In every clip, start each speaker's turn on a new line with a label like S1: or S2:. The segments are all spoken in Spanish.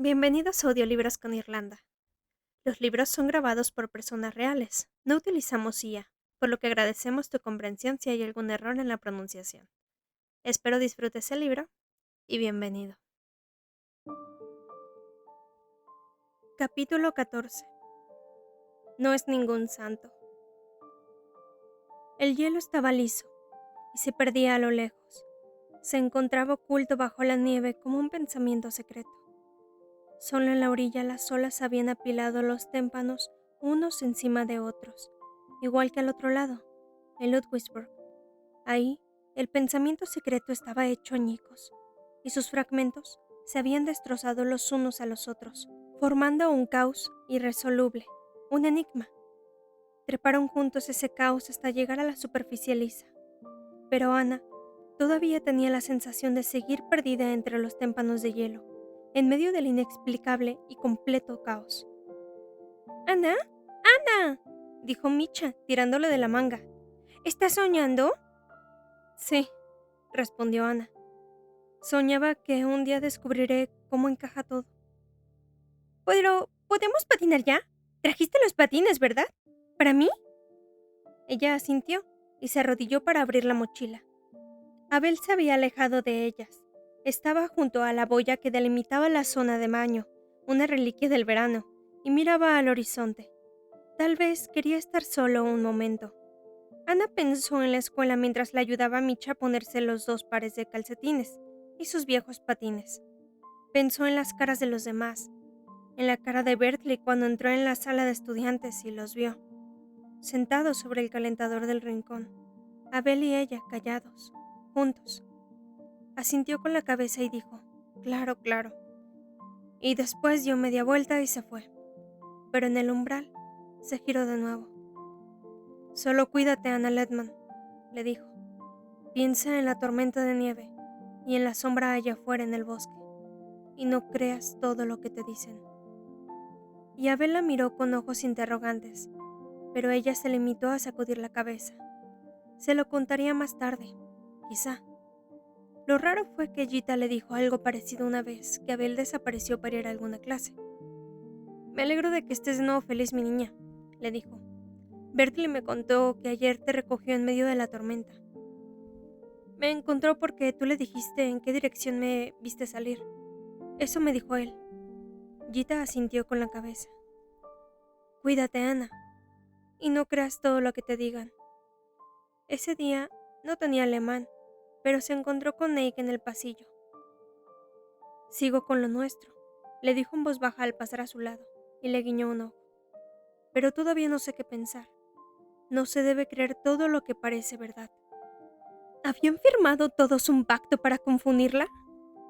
S1: Bienvenidos a Audiolibros con Irlanda. Los libros son grabados por personas reales. No utilizamos IA, por lo que agradecemos tu comprensión si hay algún error en la pronunciación. Espero disfrutes el libro y bienvenido. Capítulo 14. No es ningún santo. El hielo estaba liso y se perdía a lo lejos. Se encontraba oculto bajo la nieve como un pensamiento secreto. Solo en la orilla las olas habían apilado los témpanos unos encima de otros, igual que al otro lado, en Ludwigsburg. Ahí, el pensamiento secreto estaba hecho añicos, y sus fragmentos se habían destrozado los unos a los otros, formando un caos irresoluble, un enigma. Treparon juntos ese caos hasta llegar a la superficie lisa. Pero Ana todavía tenía la sensación de seguir perdida entre los témpanos de hielo, en medio del inexplicable y completo caos. —¿Ana? ¡Ana! —dijo Micha, tirándole de la manga. —¿Estás soñando? —Sí —respondió Ana—. Soñaba que un día descubriré cómo encaja todo. —Pero, ¿podemos patinar ya? Trajiste los patines, ¿verdad? ¿Para mí? Ella asintió y se arrodilló para abrir la mochila. Abel se había alejado de ellas. Estaba junto a la boya que delimitaba la zona de baño, una reliquia del verano, y miraba al horizonte. Tal vez quería estar solo un momento. Ana pensó en la escuela mientras le ayudaba a Micha a ponerse los 2 pares de calcetines y sus viejos patines. Pensó en las caras de los demás, en la cara de Bertley cuando entró en la sala de estudiantes y los vio, sentados sobre el calentador del rincón, Abel y ella callados, juntos. Asintió con la cabeza y dijo, claro, claro. Y después dio media vuelta y se fue. Pero en el umbral se giró de nuevo. Solo cuídate, Anna Ledman, le dijo. Piensa en la tormenta de nieve y en la sombra allá afuera en el bosque, y no creas todo lo que te dicen. Y Abel la miró con ojos interrogantes, pero ella se limitó a sacudir la cabeza. Se lo contaría más tarde, quizá. Lo raro fue que Gita le dijo algo parecido una vez que Abel desapareció para ir a alguna clase. Me alegro de que estés de nuevo feliz, mi niña, le dijo. Bertley me contó que ayer te recogió en medio de la tormenta. Me encontró porque tú le dijiste en qué dirección me viste salir. Eso me dijo él. Gita asintió con la cabeza. Cuídate, Ana, y no creas todo lo que te digan. Ese día no tenía alemán, pero se encontró con Neik en el pasillo. Sigo con lo nuestro, le dijo en voz baja al pasar a su lado, y le guiñó un ojo. Pero todavía no sé qué pensar. No se debe creer todo lo que parece verdad. ¿Habían firmado todos un pacto para confundirla?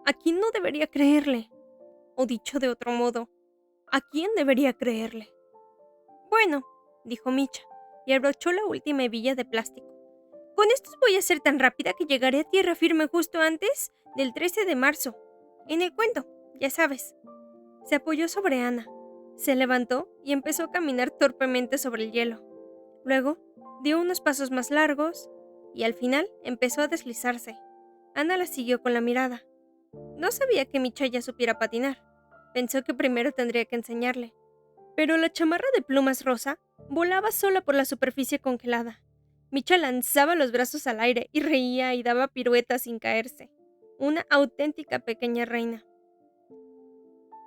S1: ¿A quién no debería creerle? O dicho de otro modo, ¿a quién debería creerle? Bueno, dijo Micha, y abrochó la última hebilla de plástico. Con estos voy a ser tan rápida que llegaré a tierra firme justo antes del 13 de marzo. En el cuento, ya sabes. Se apoyó sobre Ana, se levantó y empezó a caminar torpemente sobre el hielo. Luego, dio unos pasos más largos y al final empezó a deslizarse. Ana la siguió con la mirada. No sabía que Micha ya supiera patinar. Pensó que primero tendría que enseñarle. Pero la chamarra de plumas rosa volaba sola por la superficie congelada. Micha lanzaba los brazos al aire y reía y daba piruetas sin caerse. Una auténtica pequeña reina.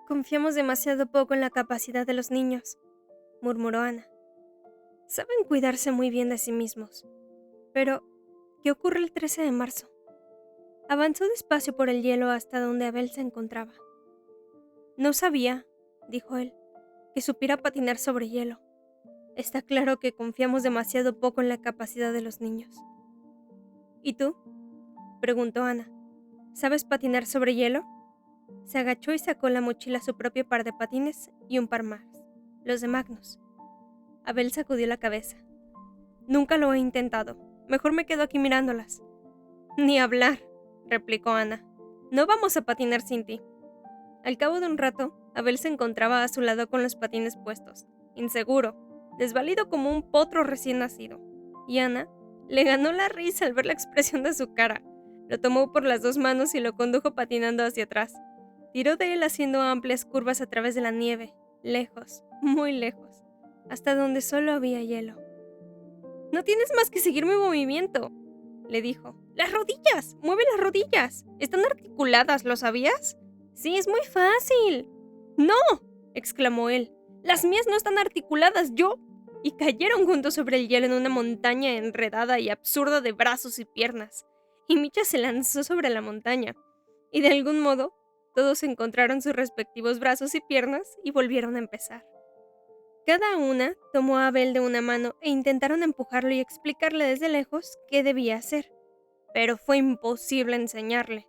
S1: Confiamos demasiado poco en la capacidad de los niños, murmuró Ana. Saben cuidarse muy bien de sí mismos. Pero, ¿qué ocurre el 13 de marzo? Avanzó despacio por el hielo hasta donde Abel se encontraba. No sabía, dijo él, que supiera patinar sobre hielo. Está claro que confiamos demasiado poco en la capacidad de los niños. ¿Y tú? Preguntó Ana. ¿Sabes patinar sobre hielo? Se agachó y sacó la mochila su propio par de patines y un par más, los de Magnus. Abel sacudió la cabeza. Nunca lo he intentado. Mejor me quedo aquí mirándolas. Ni hablar, replicó Ana. No vamos a patinar sin ti. Al cabo de un rato, Abel se encontraba a su lado con los patines puestos, inseguro, desvalido como un potro recién nacido. Y Ana le ganó la risa al ver la expresión de su cara. Lo tomó por las 2 manos y lo condujo patinando hacia atrás, Tiró de él haciendo amplias curvas a través de la nieve, lejos, muy lejos, hasta donde solo había hielo. «No tienes más que seguir mi movimiento», le dijo. «¡Las rodillas! ¡Mueve las rodillas! Están articuladas, ¿lo sabías?» «Sí, es muy fácil». «¡No!», exclamó él. «Las mías no están articuladas, yo...» Y cayeron juntos sobre el hielo en una montaña enredada y absurda de brazos y piernas. Y Micha se lanzó sobre la montaña. Y de algún modo, todos encontraron sus respectivos brazos y piernas y volvieron a empezar. Cada una tomó a Abel de una mano e intentaron empujarlo y explicarle desde lejos qué debía hacer. Pero fue imposible enseñarle.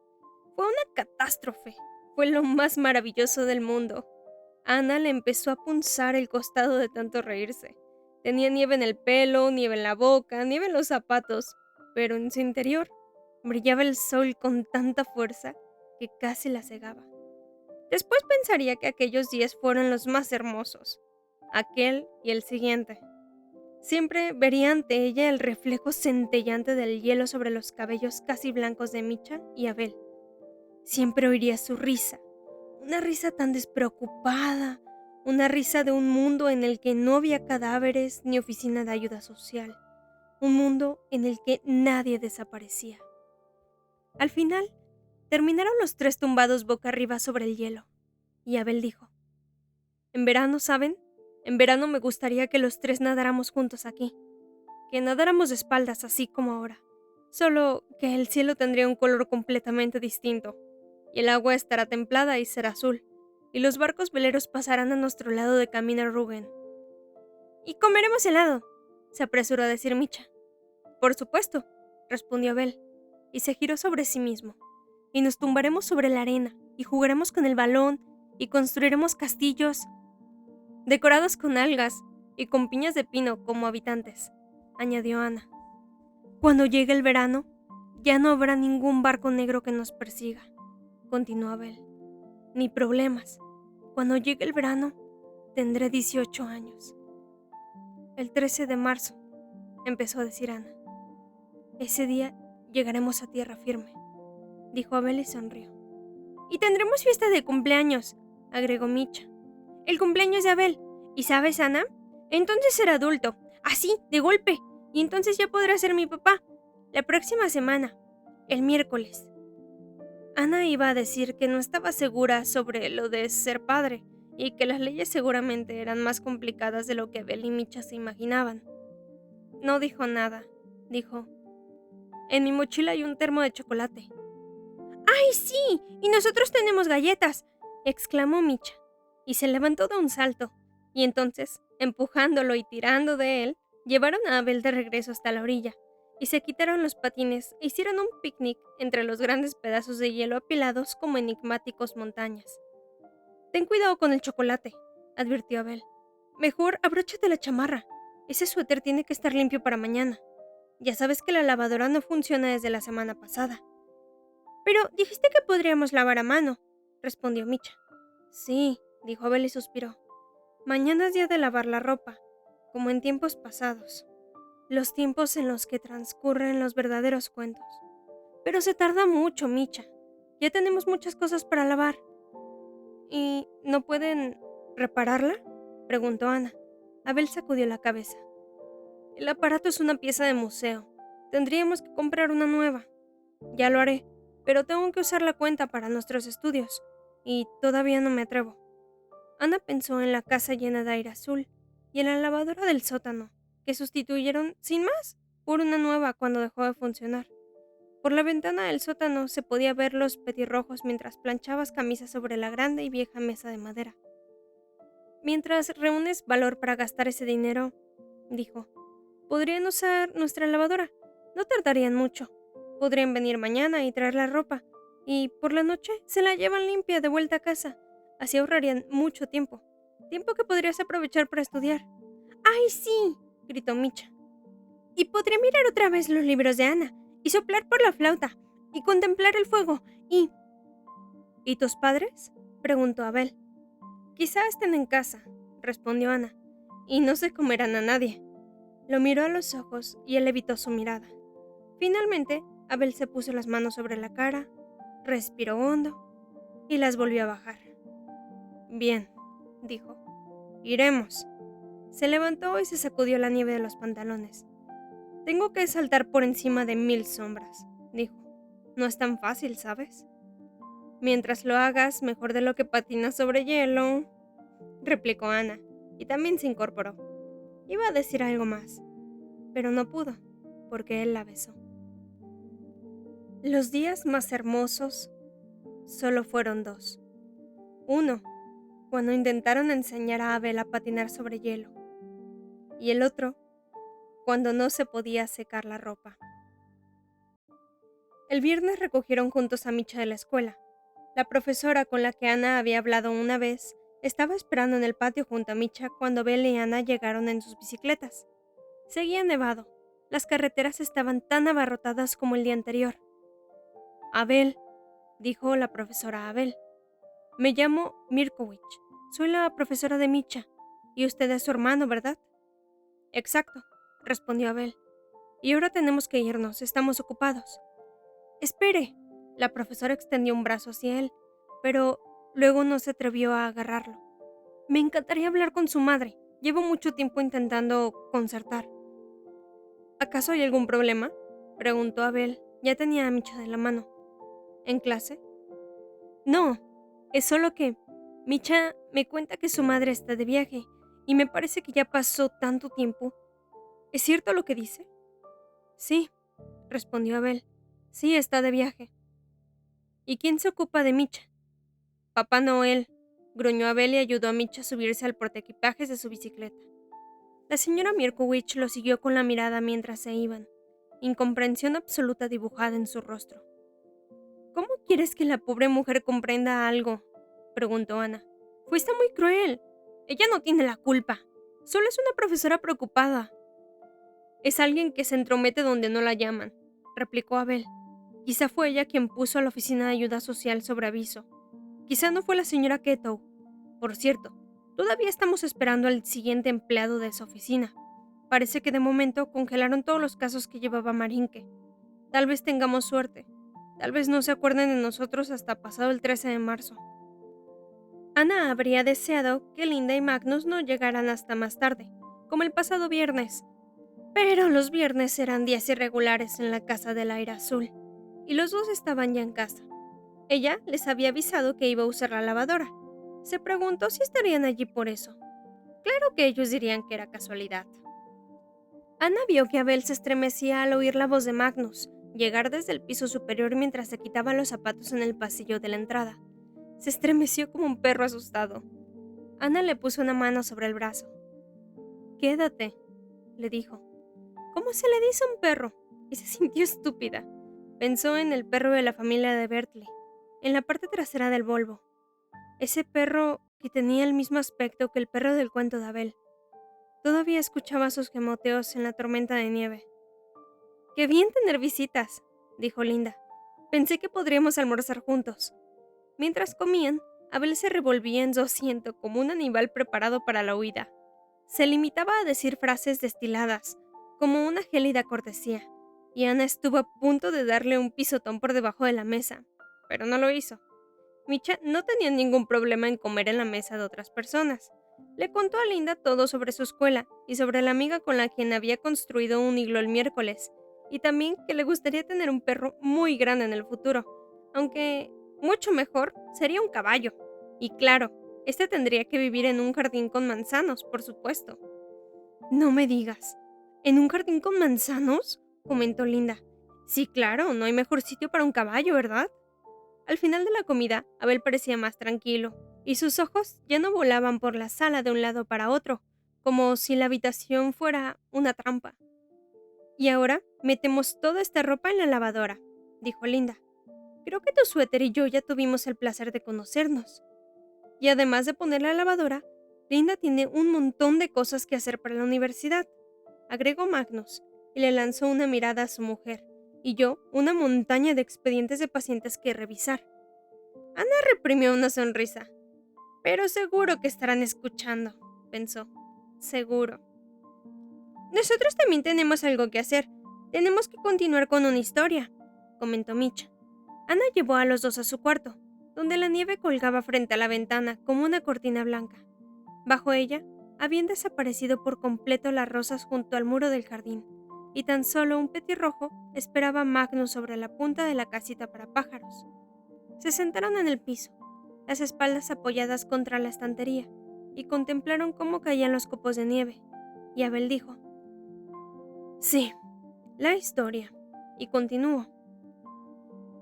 S1: Fue una catástrofe. Fue lo más maravilloso del mundo. Ana le empezó a punzar el costado de tanto reírse. Tenía nieve en el pelo, nieve en la boca, nieve en los zapatos, pero en su interior brillaba el sol con tanta fuerza que casi la cegaba. Después pensaría que aquellos días fueron los más hermosos, aquel y el siguiente. Siempre vería ante ella el reflejo centellante del hielo sobre los cabellos casi blancos de Micha y Abel. Siempre oiría su risa, una risa tan despreocupada, una risa de un mundo en el que no había cadáveres ni oficina de ayuda social, un mundo en el que nadie desaparecía. Al final, terminaron los tres tumbados boca arriba sobre el hielo, y Abel dijo: «En verano, ¿saben? En verano me gustaría que los tres nadáramos juntos aquí, que nadáramos de espaldas así como ahora, solo que el cielo tendría un color completamente distinto, y el agua estará templada y será azul, y los barcos veleros pasarán a nuestro lado de camino a Rügen. «Y comeremos helado», se apresuró a decir Micha. «Por supuesto», respondió Abel, y se giró sobre sí mismo. «Y nos tumbaremos sobre la arena, y jugaremos con el balón, y construiremos castillos decorados con algas y con piñas de pino como habitantes», añadió Ana. «Cuando llegue el verano, ya no habrá ningún barco negro que nos persiga», continuó Abel. «Ni problemas. Cuando llegue el verano, tendré 18 años». «El 13 de marzo», empezó a decir Ana. «Ese día llegaremos a tierra firme», dijo Abel y sonrió. «Y tendremos fiesta de cumpleaños», agregó Micha. «El cumpleaños de Abel. ¿Y sabes, Ana? Entonces será adulto, así, de golpe, y entonces ya podrá ser mi papá. La próxima semana, el miércoles». Ana iba a decir que no estaba segura sobre lo de ser padre, y que las leyes seguramente eran más complicadas de lo que Abel y Micha se imaginaban. No dijo nada. Dijo: «En mi mochila hay un termo de chocolate». «¡Ay, sí! Y nosotros tenemos galletas», exclamó Micha, y se levantó de un salto, y entonces, empujándolo y tirando de él, llevaron a Abel de regreso hasta la orilla, y se quitaron los patines e hicieron un picnic entre los grandes pedazos de hielo apilados como enigmáticos montañas. «Ten cuidado con el chocolate», advirtió Abel. «Mejor abróchate la chamarra. Ese suéter tiene que estar limpio para mañana. Ya sabes que la lavadora no funciona desde la semana pasada». «Pero dijiste que podríamos lavar a mano», respondió Micha. «Sí», dijo Abel y suspiró. «Mañana es día de lavar la ropa, como en tiempos pasados, los tiempos en los que transcurren los verdaderos cuentos. Pero se tarda mucho, Micha. Ya tenemos muchas cosas para lavar». «¿Y no pueden repararla?», preguntó Ana. Abel sacudió la cabeza. «El aparato es una pieza de museo. Tendríamos que comprar una nueva». «Ya lo haré, pero tengo que usar la cuenta para nuestros estudios, y todavía no me atrevo». Ana pensó en la casa llena de aire azul y en la lavadora del sótano, que sustituyeron, sin más, por una nueva cuando dejó de funcionar. Por la ventana del sótano se podía ver los petirrojos mientras planchabas camisas sobre la grande y vieja mesa de madera. «Mientras reúnes valor para gastar ese dinero», dijo, «podrían usar nuestra lavadora. No tardarían mucho. Podrían venir mañana y traer la ropa, y por la noche se la llevan limpia de vuelta a casa. Así ahorrarían mucho tiempo. Tiempo que podrías aprovechar para estudiar». «¡Ay, sí!», gritó Micha. «Y podría mirar otra vez los libros de Ana, y soplar por la flauta, y contemplar el fuego, y...» «¿Y tus padres?», preguntó Abel. «Quizá estén en casa», respondió Ana, «y no se comerán a nadie». Lo miró a los ojos y él evitó su mirada. Finalmente, Abel se puso las manos sobre la cara, respiró hondo y las volvió a bajar. Bien, dijo. Iremos. Se levantó y se sacudió la nieve de los pantalones. Tengo que saltar por encima de 1000 sombras, dijo. No es tan fácil, ¿sabes? Mientras lo hagas mejor de lo que patinas sobre hielo, replicó Ana, y también se incorporó. Iba a decir algo más, pero no pudo, porque él la besó. Los días más hermosos solo fueron 2. Uno, cuando intentaron enseñar a Abel a patinar sobre hielo, y el otro, cuando no se podía secar la ropa. El viernes recogieron juntos a Micha de la escuela. La profesora con la que Ana había hablado una vez estaba esperando en el patio junto a Micha cuando Abel y Ana llegaron en sus bicicletas. Seguía nevado. Las carreteras estaban tan abarrotadas como el día anterior. Abel, dijo la profesora a Abel. Me llamo Mirkowicz. Soy la profesora de Micha. Y usted es su hermano, ¿verdad? Exacto, respondió Abel. Y ahora tenemos que irnos, estamos ocupados. Espere. La profesora extendió un brazo hacia él, pero luego no se atrevió a agarrarlo. Me encantaría hablar con su madre. Llevo mucho tiempo intentando concertar. ¿Acaso hay algún problema?, preguntó Abel. Ya tenía a Micha de la mano. ¿En clase? No, es solo que Micha me cuenta que su madre está de viaje y me parece que ya pasó tanto tiempo. ¿Es cierto lo que dice? Sí, respondió Abel. Sí, está de viaje. ¿Y quién se ocupa de Micha? Papá Noel, gruñó Abel y ayudó a Micha a subirse al portaequipajes de su bicicleta. La señora Mirkowicz lo siguió con la mirada mientras se iban, incomprensión absoluta dibujada en su rostro. ¿Cómo quieres que la pobre mujer comprenda algo?, preguntó Ana. Fuiste muy cruel. Ella no tiene la culpa. Solo es una profesora preocupada. Es alguien que se entromete donde no la llaman, replicó Abel. Quizá fue ella quien puso a la oficina de ayuda social sobre aviso. Quizá no fue la señora Ketow. Por cierto, todavía estamos esperando al siguiente empleado de esa oficina. Parece que de momento congelaron todos los casos que llevaba Marinke. Tal vez tengamos suerte. Tal vez no se acuerden de nosotros hasta pasado el 13 de marzo. Ana habría deseado que Linda y Magnus no llegaran hasta más tarde, como el pasado viernes. Pero los viernes eran días irregulares en la casa del aire azul, y los dos estaban ya en casa. Ella les había avisado que iba a usar la lavadora. Se preguntó si estarían allí por eso. Claro que ellos dirían que era casualidad. Ana vio que Abel se estremecía al oír la voz de Magnus llegar desde el piso superior mientras se quitaba los zapatos en el pasillo de la entrada. Se estremeció como un perro asustado. Ana le puso una mano sobre el brazo. «Quédate», le dijo. ¿Cómo se le dice a un perro? Y se sintió estúpida. Pensó en el perro de la familia de Bertley, en la parte trasera del Volvo. Ese perro que tenía el mismo aspecto que el perro del cuento de Abel. Todavía escuchaba sus gemoteos en la tormenta de nieve. «Qué bien tener visitas», dijo Linda. «Pensé que podríamos almorzar juntos». Mientras comían, Abel se revolvía en su asiento como un animal preparado para la huida. Se limitaba a decir frases destiladas, como una gélida cortesía, y Ana estuvo a punto de darle un pisotón por debajo de la mesa, pero no lo hizo. Micha no tenía ningún problema en comer en la mesa de otras personas. Le contó a Linda todo sobre su escuela y sobre la amiga con la quien había construido un iglú el miércoles, y también que le gustaría tener un perro muy grande en el futuro, aunque mucho mejor sería un caballo. Y claro, este tendría que vivir en un jardín con manzanos, por supuesto. No me digas. ¿En un jardín con manzanos?, comentó Linda. Sí, claro, no hay mejor sitio para un caballo, ¿verdad? Al final de la comida, Abel parecía más tranquilo, y sus ojos ya no volaban por la sala de un lado para otro, como si la habitación fuera una trampa. Y ahora metemos toda esta ropa en la lavadora, dijo Linda. Creo que tu suéter y yo ya tuvimos el placer de conocernos. Y además de poner la lavadora, Linda tiene un montón de cosas que hacer para la universidad, agregó Magnus, y le lanzó una mirada a su mujer, y yo una montaña de expedientes de pacientes que revisar. Ana reprimió una sonrisa. Pero seguro que estarán escuchando, pensó. Seguro. Nosotros también tenemos algo que hacer. Tenemos que continuar con una historia, comentó Micha. Ana llevó a los dos a su cuarto, donde la nieve colgaba frente a la ventana como una cortina blanca. Bajo ella habían desaparecido por completo las rosas junto al muro del jardín, y tan solo un petirrojo esperaba a Magnus sobre la punta de la casita para pájaros. Se sentaron en el piso, las espaldas apoyadas contra la estantería, y contemplaron cómo caían los copos de nieve, y Abel dijo: «Sí, la historia». Y continuó: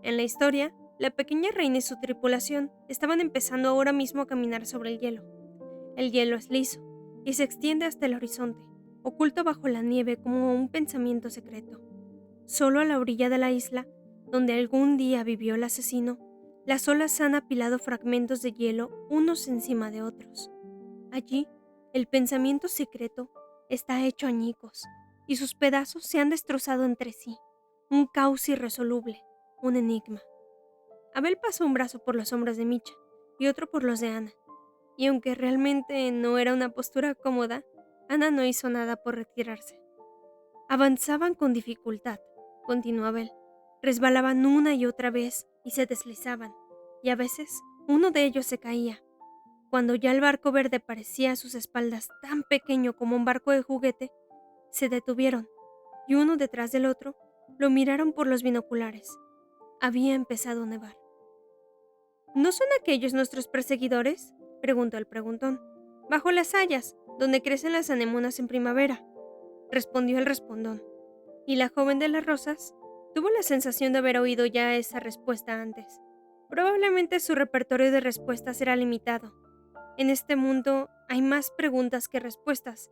S1: «En la historia, la pequeña reina y su tripulación estaban empezando ahora mismo a caminar sobre el hielo. El hielo es liso y se extiende hasta el horizonte, oculto bajo la nieve como un pensamiento secreto. Solo a la orilla de la isla, donde algún día vivió el asesino, las olas han apilado fragmentos de hielo unos encima de otros. Allí, el pensamiento secreto está hecho añicos y sus pedazos se han destrozado entre sí, un caos irresoluble, un enigma». Abel pasó un brazo por los hombros de Micha y otro por los de Ana, y aunque realmente no era una postura cómoda, Ana no hizo nada por retirarse. «Avanzaban con dificultad», continuó Abel. «Resbalaban una y otra vez y se deslizaban, y a veces uno de ellos se caía. Cuando ya el barco verde parecía a sus espaldas tan pequeño como un barco de juguete, se detuvieron, y uno detrás del otro lo miraron por los binoculares. Había empezado a nevar». «¿No son aquellos nuestros perseguidores?», preguntó el preguntón. «Bajo las hayas, donde crecen las anémonas en primavera», respondió el respondón. Y la joven de las rosas tuvo la sensación de haber oído ya esa respuesta antes. Probablemente su repertorio de respuestas era limitado. En este mundo hay más preguntas que respuestas,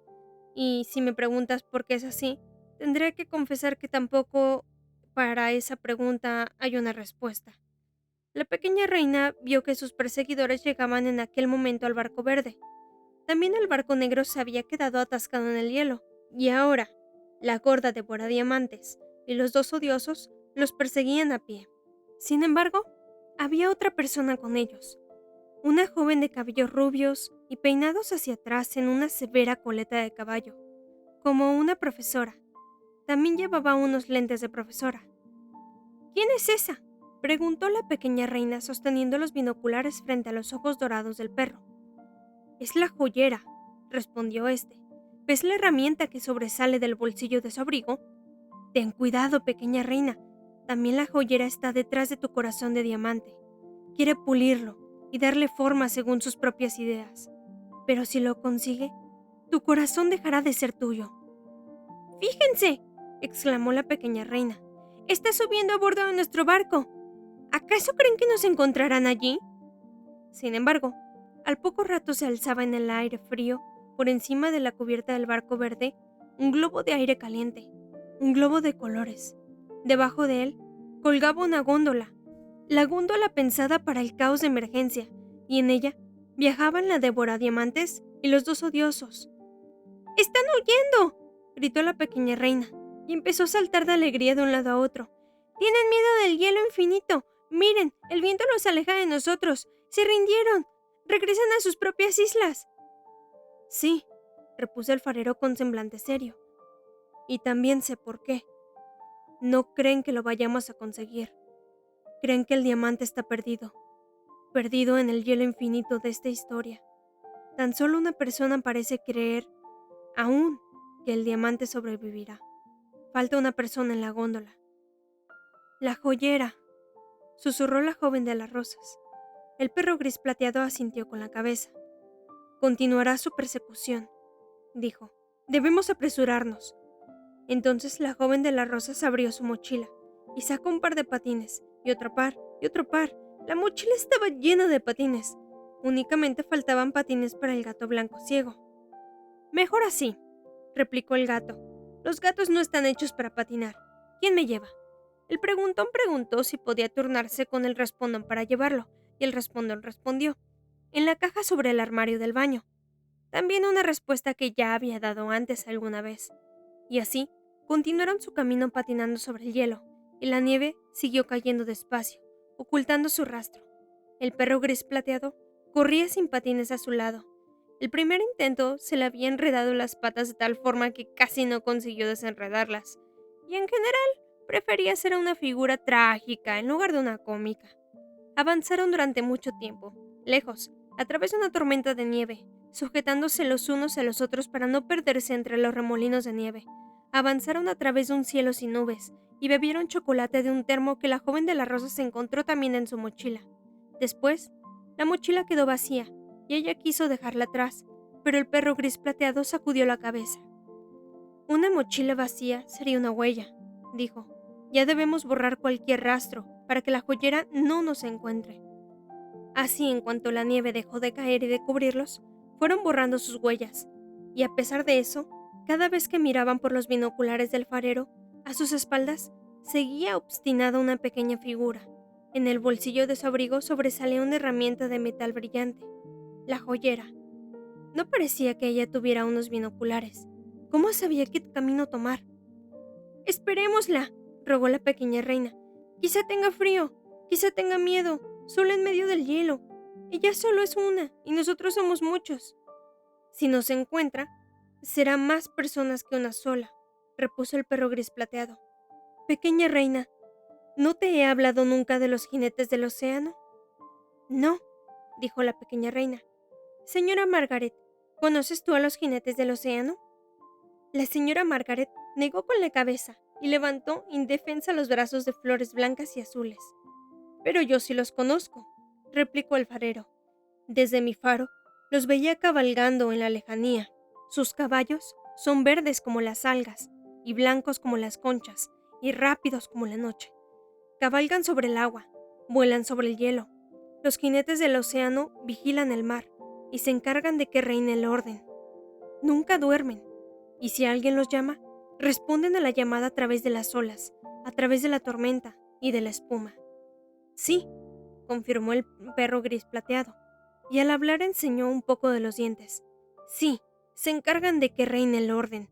S1: y si me preguntas por qué es así, tendré que confesar que tampoco para esa pregunta hay una respuesta. La pequeña reina vio que sus perseguidores llegaban en aquel momento al barco verde. También el barco negro se había quedado atascado en el hielo, y ahora la gorda devoradiamantes y los dos odiosos los perseguían a pie. Sin embargo, había otra persona con ellos, una joven de cabellos rubios y peinados hacia atrás en una severa coleta de caballo, como una profesora. También llevaba unos lentes de profesora. «¿Quién es esa?», preguntó la pequeña reina sosteniendo los binoculares frente a los ojos dorados del perro. «Es la joyera», respondió este. «¿Ves la herramienta que sobresale del bolsillo de su abrigo? Ten cuidado, pequeña reina. También la joyera está detrás de tu corazón de diamante. Quiere pulirlo y darle forma según sus propias ideas. Pero si lo consigue, tu corazón dejará de ser tuyo». «¡Fíjense!», exclamó la pequeña reina. «Está subiendo a bordo de nuestro barco. ¿Acaso creen que nos encontrarán allí?». Sin embargo, al poco rato se alzaba en el aire frío, por encima de la cubierta del barco verde, un globo de aire caliente, un globo de colores. Debajo de él colgaba una góndola, la góndola pensada para el caos de emergencia, y en ella viajaban la devoradiamantes y los dos odiosos. «¡Están huyendo!», gritó la pequeña reina, y empezó a saltar de alegría de un lado a otro. «¡Tienen miedo del hielo infinito! Miren, el viento los aleja de nosotros. ¡Se rindieron! ¡Regresan a sus propias islas!». «Sí», repuso el farero con semblante serio. «Y también sé por qué. No creen que lo vayamos a conseguir. Creen que el diamante está perdido. Perdido en el hielo infinito de esta historia. Tan solo una persona parece creer aún que el diamante sobrevivirá. Falta una persona en la góndola». «La joyera», susurró la joven de las rosas. El perro gris plateado asintió con la cabeza. «Continuará su persecución», dijo. «Debemos apresurarnos». Entonces la joven de las rosas abrió su mochila y sacó un par de patines, y otro par, y otro par. La mochila estaba llena de patines. Únicamente faltaban patines para el gato blanco ciego. «Mejor así», replicó el gato. «Los gatos no están hechos para patinar. ¿Quién me lleva?». El preguntón preguntó si podía turnarse con el respondón para llevarlo, y el respondón respondió: «En la caja sobre el armario del baño». También una respuesta que ya había dado antes alguna vez. Y así, continuaron su camino patinando sobre el hielo, y la nieve siguió cayendo despacio, ocultando su rastro. El perro gris plateado corría sin patines a su lado. El primer intento se le había enredado las patas de tal forma que casi no consiguió desenredarlas, y en general prefería ser una figura trágica en lugar de una cómica. Avanzaron durante mucho tiempo, lejos, a través de una tormenta de nieve, sujetándose los unos a los otros para no perderse entre los remolinos de nieve. Avanzaron a través de un cielo sin nubes, y bebieron chocolate de un termo que la joven de las rosas se encontró también en su mochila. Después, la mochila quedó vacía, y ella quiso dejarla atrás, pero el perro gris plateado sacudió la cabeza. Una mochila vacía sería una huella, dijo. Ya debemos borrar cualquier rastro para que la joyera no nos encuentre. Así, en cuanto la nieve dejó de caer y de cubrirlos, fueron borrando sus huellas, y a pesar de eso, cada vez que miraban por los binoculares del farero, a sus espaldas seguía obstinada una pequeña figura. En el bolsillo de su abrigo sobresalía una herramienta de metal brillante, la joyera. No parecía que ella tuviera unos binoculares. ¿Cómo sabía qué camino tomar? «Esperémosla», rogó la pequeña reina. «Quizá tenga frío, quizá tenga miedo, sola en medio del hielo. Ella solo es una, y nosotros somos muchos». «Si nos encuentra, será más personas que una sola», repuso el perro gris plateado. «Pequeña reina, ¿no te he hablado nunca de los jinetes del océano?» «No», dijo la pequeña reina. «Señora Margaret, ¿conoces tú a los jinetes del océano?» La señora Margaret negó con la cabeza y levantó indefensa los brazos de flores blancas y azules. «Pero yo sí los conozco», replicó el farero. «Desde mi faro los veía cabalgando en la lejanía. Sus caballos son verdes como las algas, y blancos como las conchas, y rápidos como la noche. Cabalgan sobre el agua, vuelan sobre el hielo. Los jinetes del océano vigilan el mar y se encargan de que reine el orden. Nunca duermen, y si alguien los llama, responden a la llamada a través de las olas, a través de la tormenta y de la espuma». «Sí», confirmó el perro gris plateado, y al hablar enseñó un poco de los dientes. «Sí, se encargan de que reine el orden.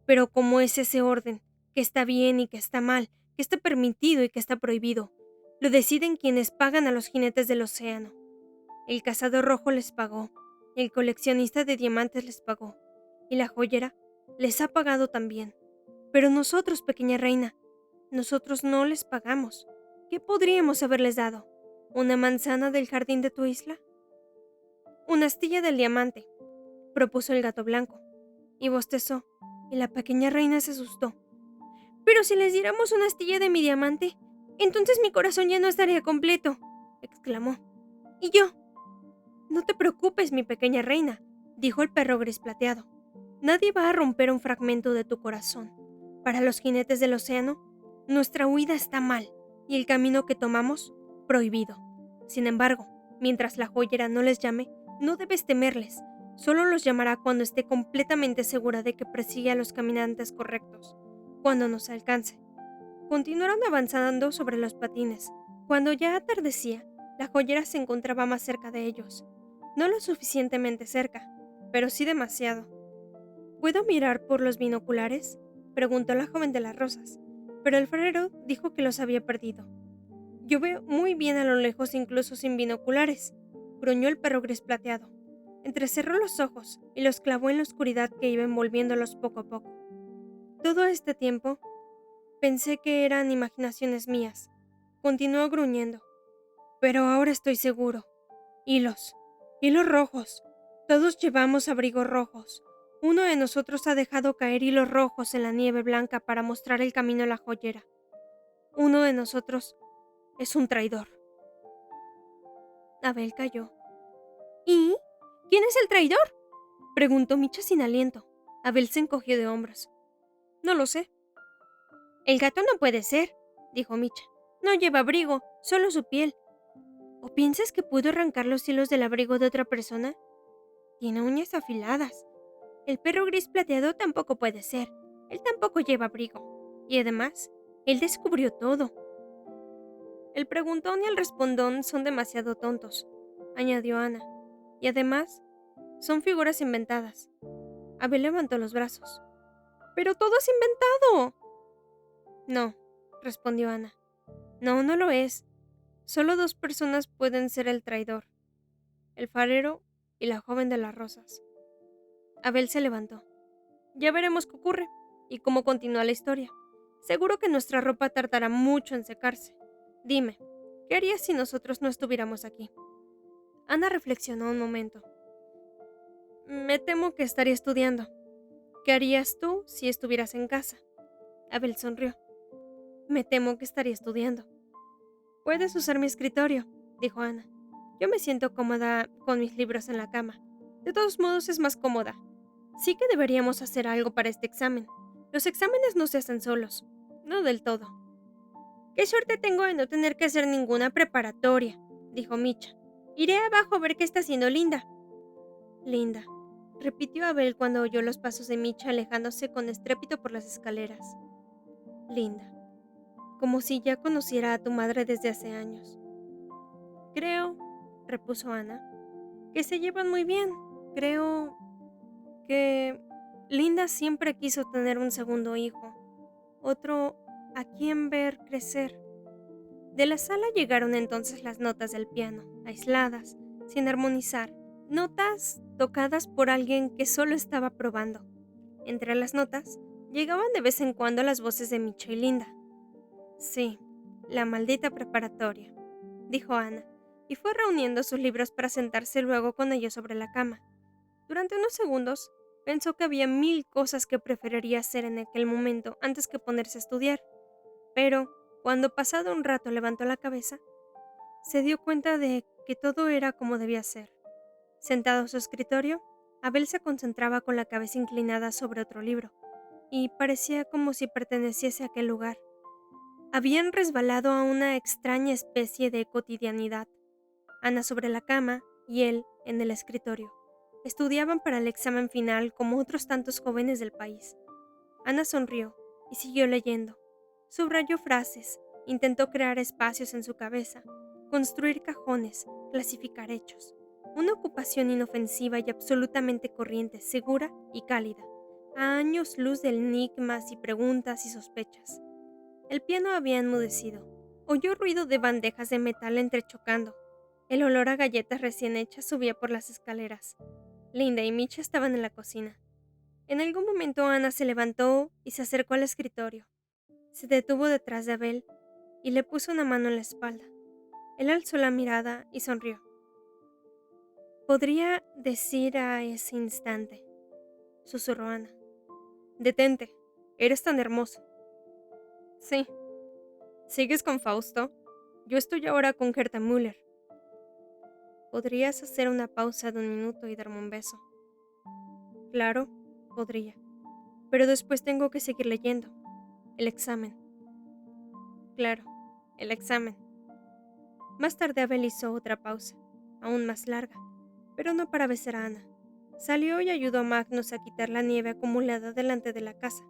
S1: Pero ¿cómo es ese orden? ¿Qué está bien y qué está mal? ¿Qué está permitido y qué está prohibido? Lo deciden quienes pagan a los jinetes del océano. El cazador rojo les pagó, el coleccionista de diamantes les pagó, y la joyera les ha pagado también. Pero nosotros, pequeña reina, nosotros no les pagamos. ¿Qué podríamos haberles dado? ¿Una manzana del jardín de tu isla?» «Una astilla del diamante», propuso el gato blanco, y bostezó, y la pequeña reina se asustó. «Pero si les diéramos una astilla de mi diamante, entonces mi corazón ya no estaría completo», exclamó. «¿Y yo?» «No te preocupes, mi pequeña reina», dijo el perro gris plateado. «Nadie va a romper un fragmento de tu corazón. Para los jinetes del océano, nuestra huida está mal, y el camino que tomamos, prohibido. Sin embargo, mientras la joyera no les llame, no debes temerles. Solo los llamará cuando esté completamente segura de que persigue a los caminantes correctos. Cuando nos alcance». Continuaron avanzando sobre los patines. Cuando ya atardecía, la joyera se encontraba más cerca de ellos. No lo suficientemente cerca, pero sí demasiado. «¿Puedo mirar por los binoculares?», preguntó la joven de las rosas, pero el farero dijo que los había perdido. «Yo veo muy bien a lo lejos incluso sin binoculares», gruñó el perro gris plateado. Entrecerró los ojos y los clavó en la oscuridad que iba envolviéndolos poco a poco. «Todo este tiempo pensé que eran imaginaciones mías», continuó gruñendo. «Pero ahora estoy seguro. Hilos, hilos rojos. Todos llevamos abrigos rojos. Uno de nosotros ha dejado caer hilos rojos en la nieve blanca para mostrar el camino a la joyera. Uno de nosotros es un traidor». Abel calló. «¿Y quién es el traidor?», preguntó Micha sin aliento. Abel se encogió de hombros. «No lo sé». «El gato no puede ser», dijo Micha. «No lleva abrigo, solo su piel». «¿O piensas que pudo arrancar los hilos del abrigo de otra persona? Tiene uñas afiladas». «El perro gris plateado tampoco puede ser. Él tampoco lleva abrigo. Y además, él descubrió todo». «El preguntón y el respondón son demasiado tontos», añadió Ana. «Y además, son figuras inventadas». Abel levantó los brazos. «¡Pero todo es inventado!» «No», respondió Ana. «No, no lo es. Solo dos personas pueden ser el traidor: el farero y la joven de las rosas». Abel se levantó. «Ya veremos qué ocurre y cómo continúa la historia. Seguro que nuestra ropa tardará mucho en secarse. Dime, ¿Qué harías si nosotros no estuviéramos aquí? Ana reflexionó un momento. Me temo que estaría estudiando. ¿Qué harías tú si estuvieras en casa? Abel sonrió. Me temo que estaría estudiando. Puedes usar mi escritorio, dijo Ana. Yo me siento cómoda con mis libros en la cama. De todos modos es más cómoda. Sí que deberíamos hacer algo para este examen. Los exámenes no se hacen solos. No del todo. Qué suerte tengo de no tener que hacer ninguna preparatoria, dijo Micha. Iré abajo a ver qué está haciendo Linda. Linda, repitió Abel cuando oyó los pasos de Micha alejándose con estrépito por las escaleras. Linda, como si ya conociera a tu madre desde hace años. Creo, repuso Ana, que se llevan muy bien. Creo que Linda siempre quiso tener un segundo hijo, otro a quien ver crecer. De la sala llegaron entonces las notas del piano, aisladas, sin armonizar, notas tocadas por alguien que solo estaba probando. Entre las notas, llegaban de vez en cuando las voces de Micha y Linda. Sí, la maldita preparatoria, dijo Ana, y fue reuniendo sus libros para sentarse luego con ellos sobre la cama. Durante unos segundos, pensó que había 1000 cosas que preferiría hacer en aquel momento antes que ponerse a estudiar, pero, cuando pasado un rato levantó la cabeza, se dio cuenta de que todo era como debía ser. Sentado a su escritorio, Abel se concentraba con la cabeza inclinada sobre otro libro, y parecía como si perteneciese a aquel lugar. Habían resbalado a una extraña especie de cotidianidad. Ana sobre la cama y él en el escritorio. Estudiaban para el examen final como otros tantos jóvenes del país. Ana sonrió y siguió leyendo. Subrayó frases, intentó crear espacios en su cabeza, construir cajones, clasificar hechos. Una ocupación inofensiva y absolutamente corriente, segura y cálida, a años luz de enigmas y preguntas y sospechas. El piano había enmudecido. Oyó ruido de bandejas de metal entrechocando. El olor a galletas recién hechas subía por las escaleras. Linda y Micha estaban en la cocina. En algún momento Ana se levantó y se acercó al escritorio. Se detuvo detrás de Abel y le puso una mano en la espalda. Él alzó la mirada y sonrió. Podría decir a ese instante, susurró Ana. Detente, eres tan hermoso. Sí. ¿Sigues con Fausto? Yo estoy ahora con Gerda Müller. Podrías hacer una pausa de 1 minuto y darme un beso. Claro, podría. Pero después tengo que seguir leyendo. El examen. Claro, el examen. Más tarde Abel hizo otra pausa, aún más larga, pero no para besar a Ana. Salió y ayudó a Magnus a quitar la nieve acumulada delante de la casa.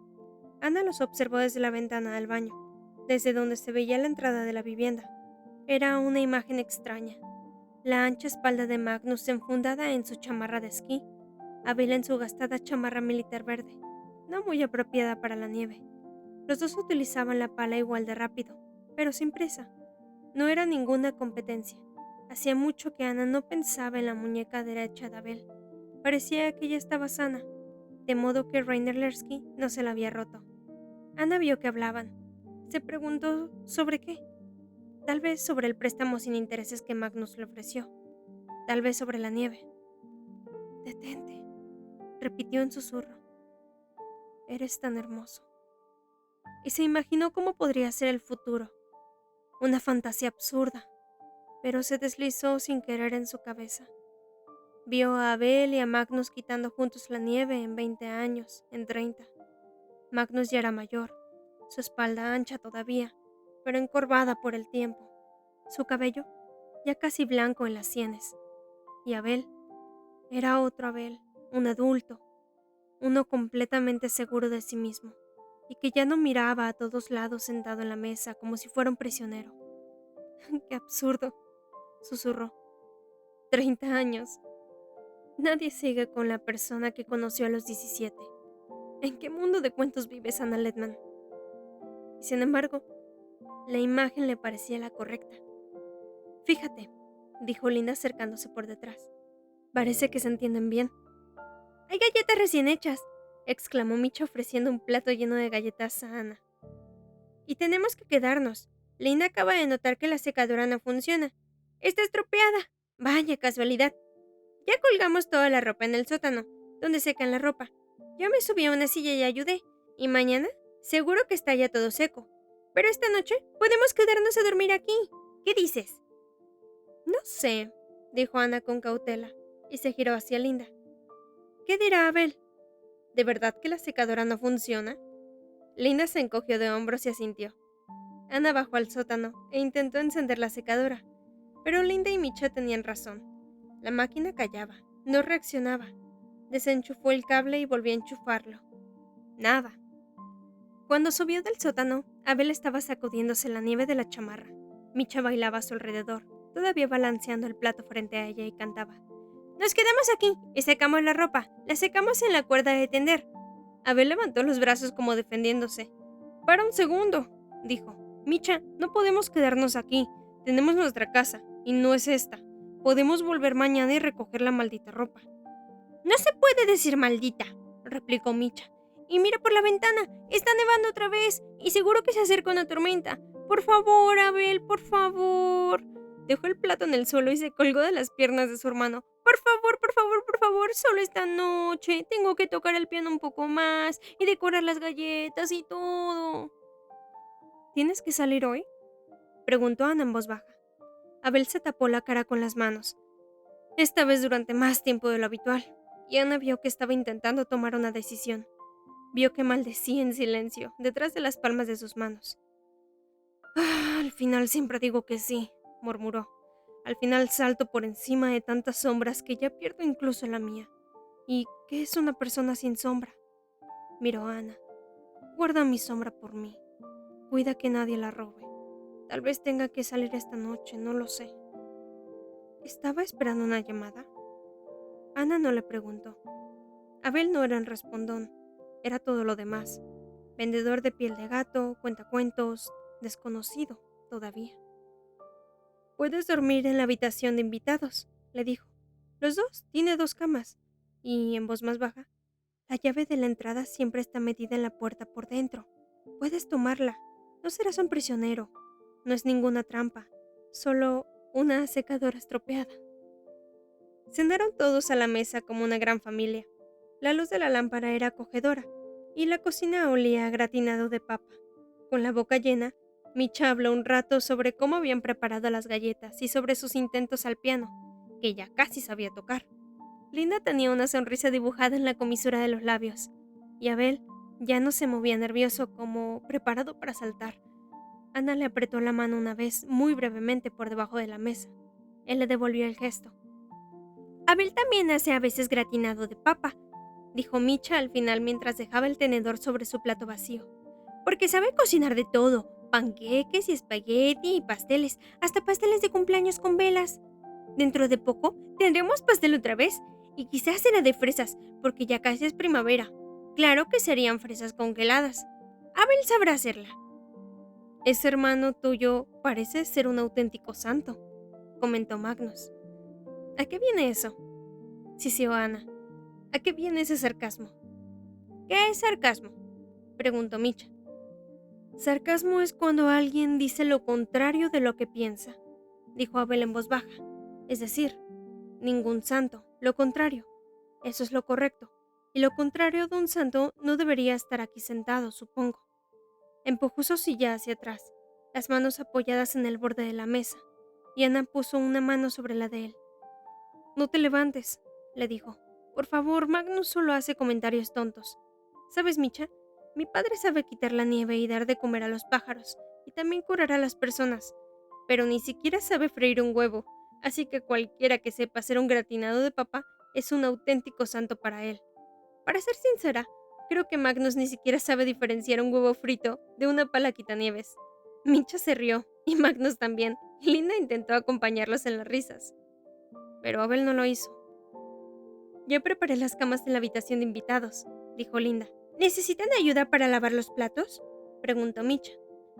S1: Ana los observó desde la ventana del baño, desde donde se veía la entrada de la vivienda. Era una imagen extraña. La ancha espalda de Magnus enfundada en su chamarra de esquí, Abel en su gastada chamarra militar verde, no muy apropiada para la nieve. Los dos utilizaban la pala igual de rápido, pero sin prisa. No era ninguna competencia. Hacía mucho que Ana no pensaba en la muñeca derecha de Abel. Parecía que ella estaba sana, de modo que Rainer Lersky no se la había roto. Ana vio que hablaban. Se preguntó sobre qué. Tal vez sobre el préstamo sin intereses que Magnus le ofreció. Tal vez sobre la nieve. Detente, repitió en susurro. Eres tan hermoso. Y se imaginó cómo podría ser el futuro. Una fantasía absurda, pero se deslizó sin querer en su cabeza. Vio a Abel y a Magnus quitando juntos la nieve en 20 años, en 30. Magnus ya era mayor, su espalda ancha todavía, pero encorvada por el tiempo, su cabello ya casi blanco en las sienes. Y Abel era otro Abel, un adulto, uno completamente seguro de sí mismo, y que ya no miraba a todos lados sentado en la mesa como si fuera un prisionero. ¡Qué absurdo!, susurró. 30 años. Nadie sigue con la persona que conoció a los 17. ¿En qué mundo de cuentos vives, Anna Letman? Y sin embargo, la imagen le parecía la correcta. Fíjate, dijo Linda acercándose por detrás. Parece que se entienden bien. ¡Hay galletas recién hechas!, exclamó Micha ofreciendo un plato lleno de galletas a Ana. Y tenemos que quedarnos. Linda acaba de notar que la secadora no funciona. Está estropeada. Vaya casualidad. Ya colgamos toda la ropa en el sótano, donde secan la ropa. Yo me subí a una silla y ayudé. Y mañana, seguro que está ya todo seco. Pero esta noche podemos quedarnos a dormir aquí. ¿Qué dices? No sé, dijo Ana con cautela, y se giró hacia Linda. ¿Qué dirá Abel? ¿De verdad que la secadora no funciona? Linda se encogió de hombros y asintió. Ana bajó al sótano e intentó encender la secadora, pero Linda y Micha tenían razón. La máquina callaba, no reaccionaba. Desenchufó el cable y volvió a enchufarlo. Nada. Cuando subió del sótano, Abel estaba sacudiéndose la nieve de la chamarra. Micha bailaba a su alrededor, todavía balanceando el plato frente a ella y cantaba. Nos quedamos aquí y secamos la ropa. La secamos en la cuerda de tender. Abel levantó los brazos como defendiéndose. Para un segundo, dijo. Micha, no podemos quedarnos aquí. Tenemos nuestra casa, y no es esta. Podemos volver mañana y recoger la maldita ropa. No se puede decir maldita, replicó Micha. Y mira por la ventana, está nevando otra vez, y seguro que se acerca una tormenta. Por favor, Abel, por favor. Dejó el plato en el suelo y se colgó de las piernas de su hermano. Por favor, por favor, por favor, solo esta noche. Tengo que tocar el piano un poco más y decorar las galletas y todo. ¿Tienes que salir hoy? Preguntó Ana en voz baja. Abel se tapó la cara con las manos, esta vez durante más tiempo de lo habitual, y Ana vio que estaba intentando tomar una decisión. Vio que maldecía en silencio, detrás de las palmas de sus manos. Al final siempre digo que sí, murmuró. Al final salto por encima de tantas sombras que ya pierdo incluso la mía. ¿Y qué es una persona sin sombra? Miró a Ana. Guarda mi sombra por mí. Cuida que nadie la robe. Tal vez tenga que salir esta noche, no lo sé. ¿Estaba esperando una llamada? Ana no le preguntó. Abel no era el respondón, era todo lo demás. Vendedor de piel de gato, cuentacuentos, desconocido todavía. Puedes dormir en la habitación de invitados, le dijo. Los dos, tiene 2 camas. Y, en voz más baja, la llave de la entrada siempre está metida en la puerta por dentro. Puedes tomarla. No serás un prisionero. No es ninguna trampa. Solo una secadora estropeada. Cenaron todos a la mesa como una gran familia. La luz de la lámpara era acogedora, y la cocina olía a gratinado de papa. Con la boca llena, Micha habló un rato sobre cómo habían preparado las galletas y sobre sus intentos al piano, que ya casi sabía tocar. Linda tenía una sonrisa dibujada en la comisura de los labios, y Abel ya no se movía nervioso como preparado para saltar. Ana le apretó la mano una vez, muy brevemente, por debajo de la mesa. Él le devolvió el gesto. Abel también hace a veces gratinado de papa, dijo Micha al final mientras dejaba el tenedor sobre su plato vacío. Porque sabe cocinar de todo, panqueques y espagueti y pasteles, hasta pasteles de cumpleaños con velas. Dentro de poco tendremos pastel otra vez, y quizás será de fresas, porque ya casi es primavera. Claro que serían fresas congeladas. Abel sabrá hacerla. Ese hermano tuyo parece ser un auténtico santo, comentó Magnus. ¿A qué viene eso? Sisió Ana. ¿A qué viene ese sarcasmo? ¿Qué es sarcasmo? Preguntó Micha. Sarcasmo es cuando alguien dice lo contrario de lo que piensa, dijo Abel en voz baja. Es decir, ningún santo, lo contrario. Eso es lo correcto. Y lo contrario de un santo no debería estar aquí sentado, supongo. Empujó su silla hacia atrás, las manos apoyadas en el borde de la mesa, y Ana puso una mano sobre la de él. No te levantes, le dijo. Por favor, Magnus solo hace comentarios tontos. ¿Sabes, Micha? Mi padre sabe quitar la nieve y dar de comer a los pájaros, y también curar a las personas, pero ni siquiera sabe freír un huevo, así que cualquiera que sepa hacer un gratinado de papa es un auténtico santo para él. Para ser sincera, creo que Magnus ni siquiera sabe diferenciar un huevo frito de una pala quitanieves. Micha se rió, y Magnus también, y Linda intentó acompañarlos en las risas. Pero Abel no lo hizo. Ya preparé las camas en la habitación de invitados, dijo Linda. ¿Necesitan ayuda para lavar los platos? Preguntó Micha.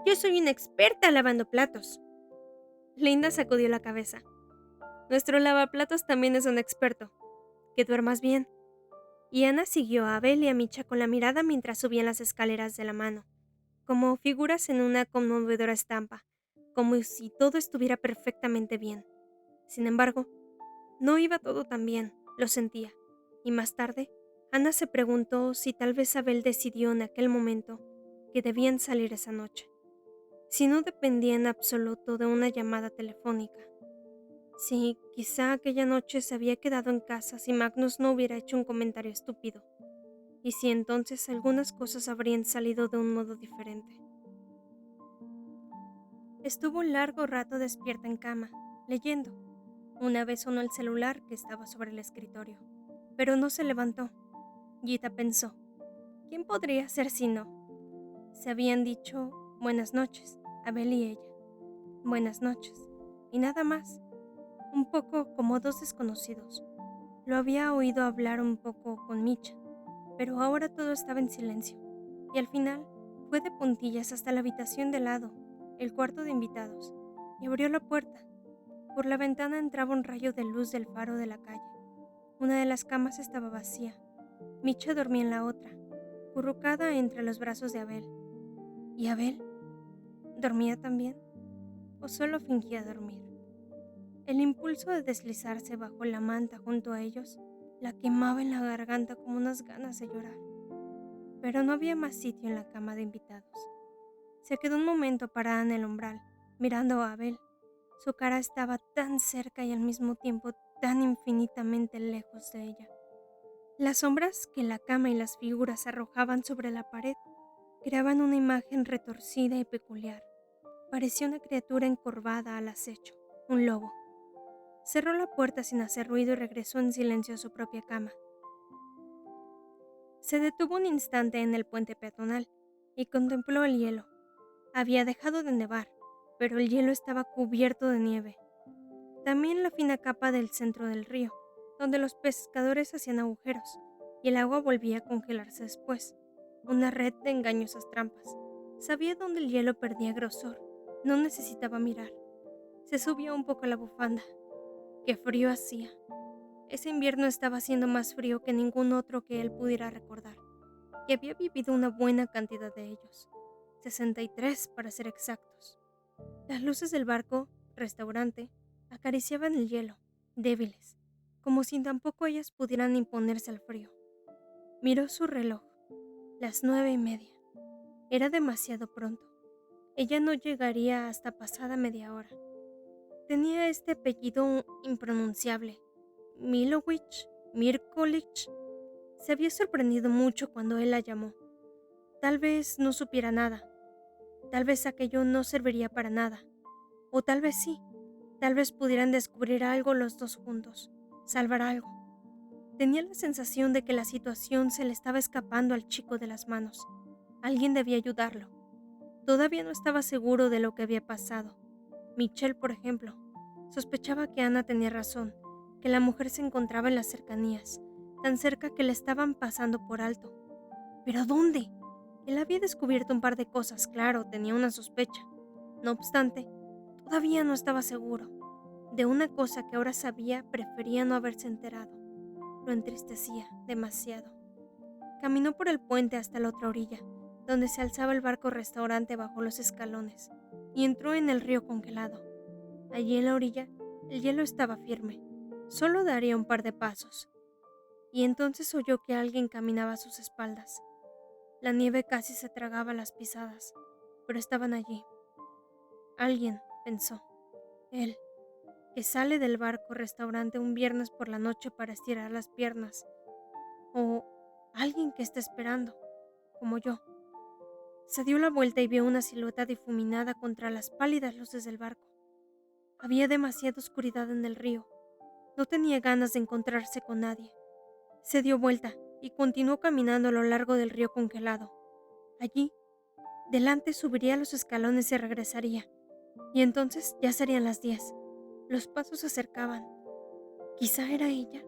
S1: Yo soy una experta lavando platos. Linda sacudió la cabeza. Nuestro lavaplatos también es un experto. Que duermas bien. Y Ana siguió a Abel y a Micha con la mirada mientras subían las escaleras de la mano, como figuras en una conmovedora estampa, como si todo estuviera perfectamente bien. Sin embargo, no iba todo tan bien, lo sentía. Y más tarde, Ana se preguntó si tal vez Abel decidió en aquel momento que debían salir esa noche, si no dependía en absoluto de una llamada telefónica. Si quizá aquella noche se había quedado en casa si Magnus no hubiera hecho un comentario estúpido, y si entonces algunas cosas habrían salido de un modo diferente. Estuvo un largo rato despierta en cama, leyendo. Una vez sonó el celular que estaba sobre el escritorio, pero no se levantó. Gita pensó, ¿quién podría ser si no? Se habían dicho buenas noches, Abel y ella. Buenas noches. Y nada más. Un poco como dos desconocidos. Lo había oído hablar un poco con Micha, pero ahora todo estaba en silencio. Y al final fue de puntillas hasta la habitación de lado, el cuarto de invitados, y abrió la puerta. Por la ventana entraba un rayo de luz del faro de la calle. Una de las camas estaba vacía. Micha dormía en la otra, acurrucada entre los brazos de Abel. ¿Y Abel? ¿Dormía también? ¿O solo fingía dormir? El impulso de deslizarse bajo la manta junto a ellos la quemaba en la garganta como unas ganas de llorar. Pero no había más sitio en la cama de invitados. Se quedó un momento parada en el umbral, mirando a Abel. Su cara estaba tan cerca y al mismo tiempo tan infinitamente lejos de ella. Las sombras que la cama y las figuras arrojaban sobre la pared creaban una imagen retorcida y peculiar. Parecía una criatura encorvada al acecho, un lobo. Cerró la puerta sin hacer ruido y regresó en silencio a su propia cama. Se detuvo un instante en el puente peatonal y contempló el hielo. Había dejado de nevar, pero el hielo estaba cubierto de nieve. También la fina capa del centro del río, donde los pescadores hacían agujeros, y el agua volvía a congelarse después. Una red de engañosas trampas. Sabía dónde el hielo perdía grosor. No necesitaba mirar. Se subió un poco a la bufanda. ¡Qué frío hacía! Ese invierno estaba haciendo más frío que ningún otro que él pudiera recordar, y había vivido una buena cantidad de ellos. 63 para ser exactos. Las luces del barco, restaurante, acariciaban el hielo, débiles, como si tampoco ellas pudieran imponerse al frío. Miró su reloj. Las 9:30. Era demasiado pronto. Ella no llegaría hasta pasada media hora. Tenía este apellido impronunciable, Milowich, Mirkolich. Se había sorprendido mucho cuando él la llamó. Tal vez no supiera nada. Tal vez aquello no serviría para nada. O tal vez sí. Tal vez pudieran descubrir algo los dos juntos. Salvar algo. Tenía la sensación de que la situación se le estaba escapando al chico de las manos. Alguien debía ayudarlo. Todavía no estaba seguro de lo que había pasado. Michelle, por ejemplo, sospechaba que Ana tenía razón, que la mujer se encontraba en las cercanías, tan cerca que la estaban pasando por alto. ¿Pero dónde? Él había descubierto un par de cosas, claro, tenía una sospecha. No obstante, todavía no estaba seguro. De una cosa que ahora sabía, prefería no haberse enterado. Lo entristecía demasiado. Caminó por el puente hasta la otra orilla, donde se alzaba el barco restaurante bajo los escalones, y entró en el río congelado. Allí en la orilla, el hielo estaba firme. Solo daría un par de pasos. Y entonces oyó que alguien caminaba a sus espaldas. La nieve casi se tragaba las pisadas, pero estaban allí. Alguien, pensó. Él, que sale del barco restaurante un viernes por la noche para estirar las piernas. O alguien que está esperando, como yo. Se dio la vuelta y vio una silueta difuminada contra las pálidas luces del barco. Había demasiada oscuridad en el río. No tenía ganas de encontrarse con nadie. Se dio vuelta y continuó caminando a lo largo del río congelado. Allí, delante subiría los escalones y regresaría. Y entonces ya serían las 10. Los pasos se acercaban. Quizá era ella.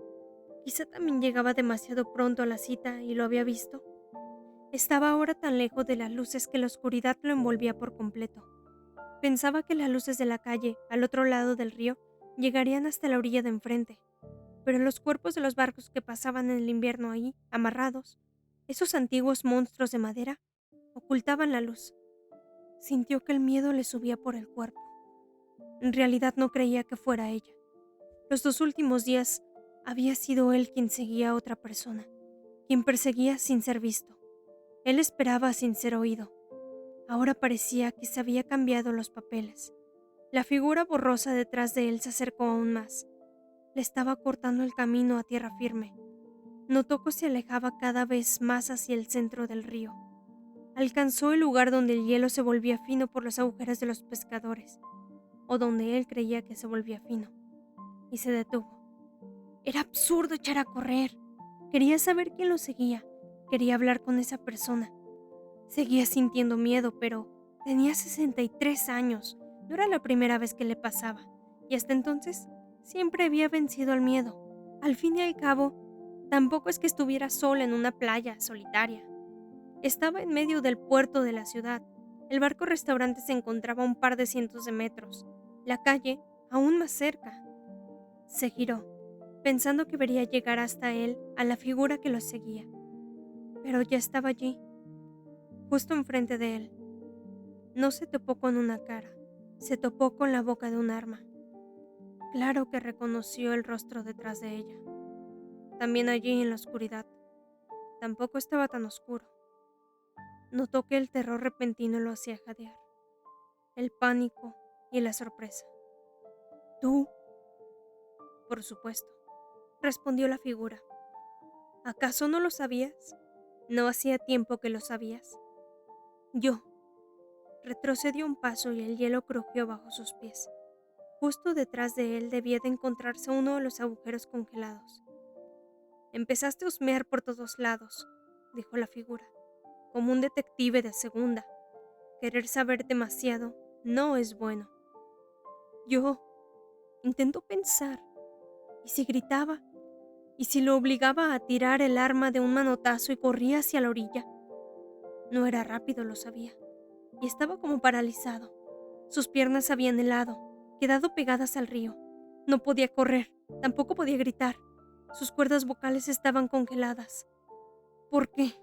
S1: Quizá también llegaba demasiado pronto a la cita y lo había visto. Estaba ahora tan lejos de las luces que la oscuridad lo envolvía por completo. Pensaba que las luces de la calle, al otro lado del río, llegarían hasta la orilla de enfrente. Pero los cuerpos de los barcos que pasaban en el invierno ahí, amarrados, esos antiguos monstruos de madera, ocultaban la luz. Sintió que el miedo le subía por el cuerpo. En realidad no creía que fuera ella. Los 2 últimos días había sido él quien seguía a otra persona, quien perseguía sin ser visto. Él esperaba sin ser oído. Ahora parecía que se había cambiado los papeles. La figura borrosa detrás de él se acercó aún más. Le estaba cortando el camino a tierra firme. Notó que se alejaba cada vez más hacia el centro del río. Alcanzó el lugar donde el hielo se volvía fino por los agujeros de los pescadores, o donde él creía que se volvía fino, y se detuvo. Era absurdo echar a correr. Quería saber quién lo seguía. Quería hablar con esa persona. Seguía sintiendo miedo, pero tenía 63 años. No era la primera vez que le pasaba, y hasta entonces siempre había vencido al miedo. Al fin y al cabo, tampoco es que estuviera sola en una playa solitaria. Estaba en medio del puerto de la ciudad. El barco-restaurante se encontraba a un par de cientos de metros. La calle, aún más cerca. Se giró, pensando que vería llegar hasta él a la figura que lo seguía. Pero ya estaba allí, justo enfrente de él. No se topó con una cara, se topó con la boca de un arma. Claro que reconoció el rostro detrás de ella. También allí en la oscuridad. Tampoco estaba tan oscuro. Notó que el terror repentino lo hacía jadear, el pánico y la sorpresa. ¿Tú? Por supuesto, respondió la figura. ¿Acaso no lo sabías? ¿No hacía tiempo que lo sabías? Yo. Retrocedió un paso y el hielo crujió bajo sus pies. Justo detrás de él debía de encontrarse uno de los agujeros congelados. Empezaste a husmear por todos lados, dijo la figura, como un detective de segunda. Querer saber demasiado no es bueno. Yo intentó pensar. ¿Y si gritaba? ¿Y si lo obligaba a tirar el arma de un manotazo y corría hacia la orilla? No era rápido, lo sabía, y estaba como paralizado. Sus piernas habían helado, quedado pegadas al río. No podía correr, tampoco podía gritar. Sus cuerdas vocales estaban congeladas. ¿Por qué?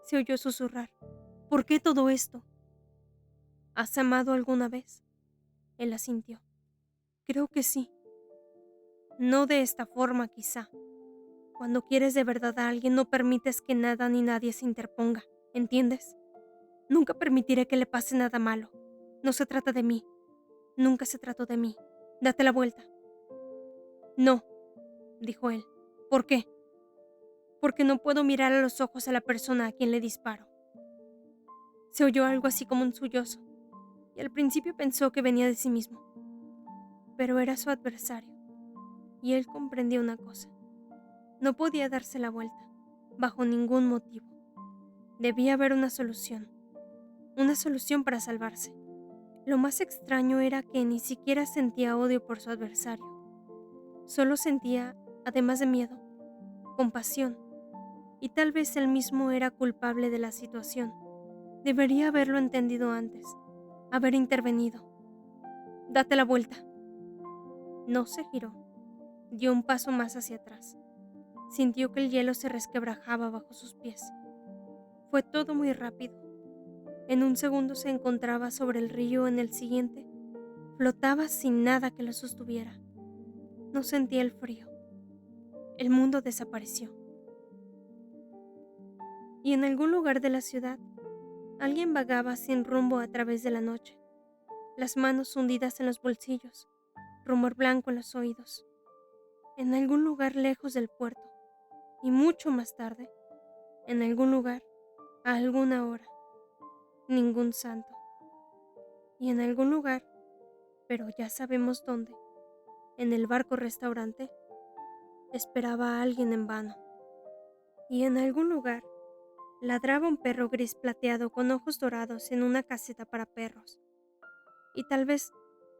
S1: Se oyó susurrar. ¿Por qué todo esto? ¿Has amado alguna vez? Él asintió. Creo que sí. No de esta forma, quizá. Cuando quieres de verdad a alguien no permites que nada ni nadie se interponga, ¿entiendes? Nunca permitiré que le pase nada malo. No se trata de mí. Nunca se trató de mí. Date la vuelta. No, dijo él. ¿Por qué? Porque no puedo mirar a los ojos a la persona a quien le disparo. Se oyó algo así como un sollozo, y al principio pensó que venía de sí mismo. Pero era su adversario, y él comprendió una cosa. No podía darse la vuelta, bajo ningún motivo. Debía haber una solución para salvarse. Lo más extraño era que ni siquiera sentía odio por su adversario. Solo sentía, además de miedo, compasión, y tal vez él mismo era culpable de la situación. Debería haberlo entendido antes, haber intervenido. Date la vuelta. No se giró. Dio un paso más hacia atrás. Sintió que el hielo se resquebrajaba bajo sus pies. Fue todo muy rápido. En un segundo se encontraba sobre el río, en el siguiente flotaba sin nada que lo sostuviera. No sentía el frío. El mundo desapareció. Y en algún lugar de la ciudad, alguien vagaba sin rumbo a través de la noche, las manos hundidas en los bolsillos, rumor blanco en los oídos. En algún lugar lejos del puerto, y mucho más tarde, en algún lugar, a alguna hora, ningún santo. Y en algún lugar, pero ya sabemos dónde, en el barco-restaurante, esperaba a alguien en vano. Y en algún lugar, ladraba un perro gris plateado con ojos dorados en una caseta para perros. Y tal vez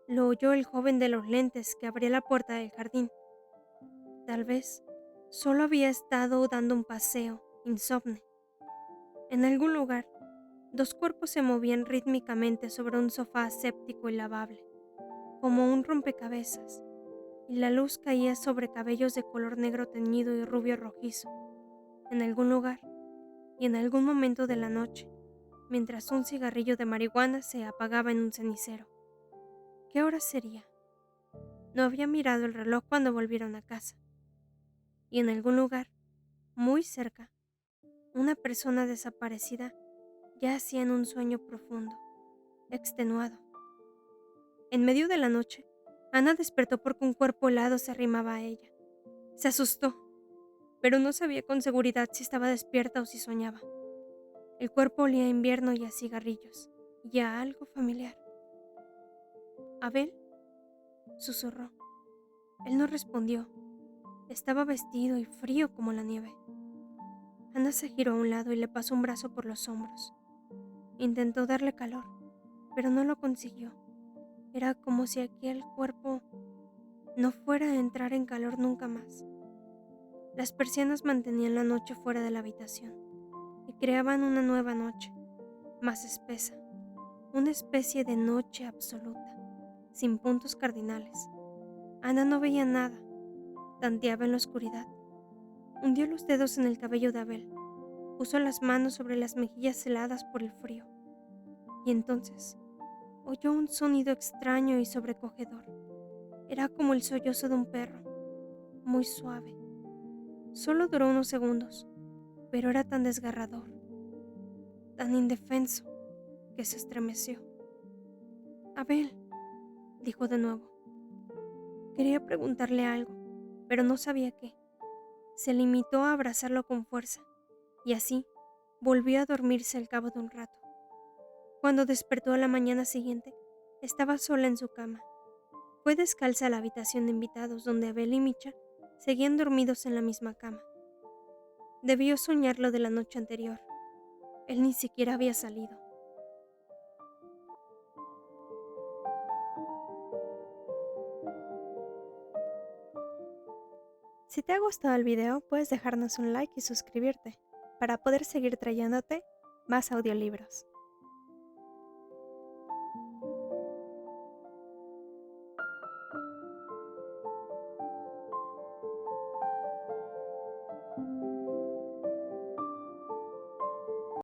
S1: lo oyó el joven de los lentes que abría la puerta del jardín. Tal vez solo había estado dando un paseo, insomne. En algún lugar, dos cuerpos se movían rítmicamente sobre un sofá aséptico y lavable, como un rompecabezas, y la luz caía sobre cabellos de color negro teñido y rubio rojizo. En algún lugar, y en algún momento de la noche, mientras un cigarrillo de marihuana se apagaba en un cenicero. ¿Qué hora sería? No había mirado el reloj cuando volvieron a casa. Y en algún lugar, muy cerca, una persona desaparecida yacía en un sueño profundo, extenuado. En medio de la noche, Ana despertó porque un cuerpo helado se arrimaba a ella. Se asustó, pero no sabía con seguridad si estaba despierta o si soñaba. El cuerpo olía a invierno y a cigarrillos, y a algo familiar. ¿Abel? Susurró. Él no respondió. Estaba vestido y frío como la nieve. Ana se giró a un lado y le pasó un brazo por los hombros. Intentó darle calor, pero no lo consiguió. Era como si aquel cuerpo no fuera a entrar en calor nunca más. Las persianas mantenían la noche fuera de la habitación y creaban una nueva noche, más espesa, una especie de noche absoluta, sin puntos cardinales. Ana no veía nada, tanteaba en la oscuridad. Hundió los dedos en el cabello de Abel, puso las manos sobre las mejillas heladas por el frío, y entonces oyó un sonido extraño y sobrecogedor. Era como el sollozo de un perro, muy suave. Solo duró unos segundos, pero era tan desgarrador, tan indefenso, que se estremeció. Abel, dijo de nuevo. Quería preguntarle algo, pero no sabía qué. Se limitó a abrazarlo con fuerza, y así volvió a dormirse al cabo de un rato. Cuando despertó a la mañana siguiente, estaba sola en su cama. Fue descalza a la habitación de invitados, donde Abel y Micha seguían dormidos en la misma cama. Debió soñar lo de la noche anterior. Él ni siquiera había salido. Si te ha gustado el video, puedes dejarnos un like y suscribirte para poder seguir trayéndote más audiolibros.